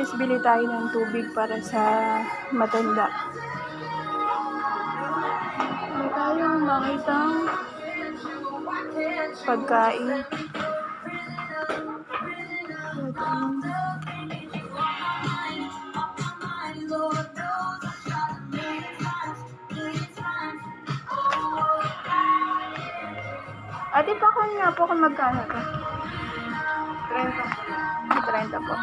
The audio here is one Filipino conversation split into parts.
guys, bili tayo ng tubig para sa matanda. May tayong makitang pagkain. Ate, pakon nga po kung magkano ka. 30. 30 po.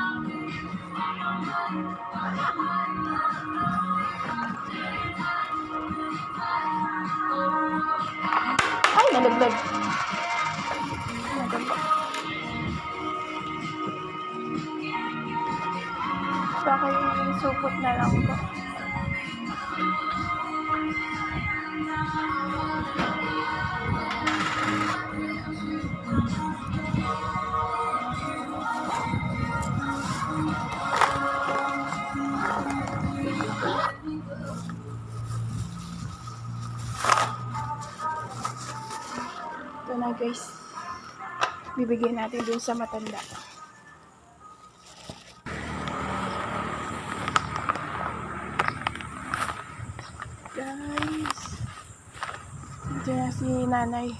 Ay, nalaglag. Ito po. Pakisupot na lang po. Ito na guys, bibigyan natin dun sa matanda. Guys, ito na si nanay.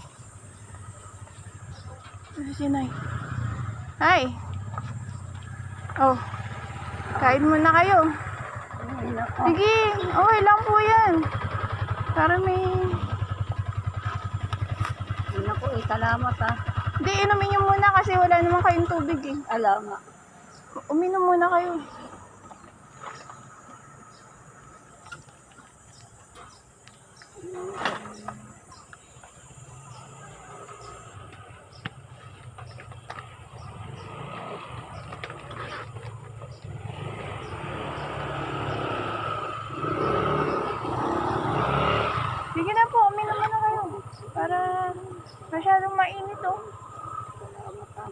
Ito si nanay. Hi! Oh, kain muna kayo. Sige, okay lang po yan. Para may... Naku, salamat ha. Hindi, inumin nyo muna kasi wala naman kayong tubig eh. Alam nga. Uminom muna kayo. Sige na po, uminom muna kayo. Para masyadong mainit oh. Salamat ha.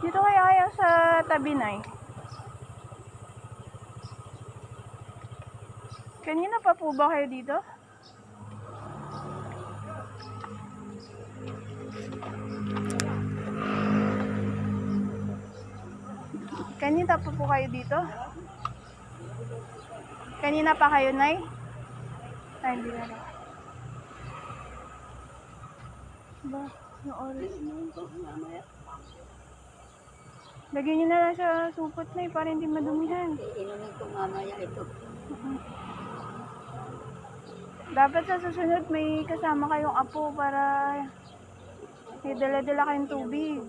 Dito kaya kayo sa tabi na eh. Kanina pa po ba kayo dito? Kanina pa po kayo dito? Kanina pa kayo, Nay? Ay, hindi na rin. Ba, yung oras na. Lagyan nyo na lang sa supot na para hindi madumihan. Inumin ko mamaya ito. Dapat sa susunod may kasama kayong apo para may dala-dala kayong tubig.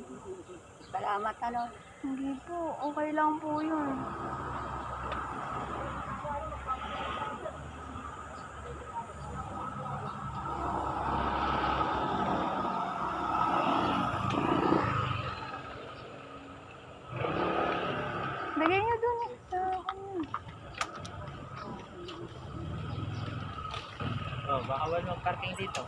Salamat ano. Hindi po, okay lang po yun. Lagay nyo dun eh, sa kanya. Oh, baka walang parking dito.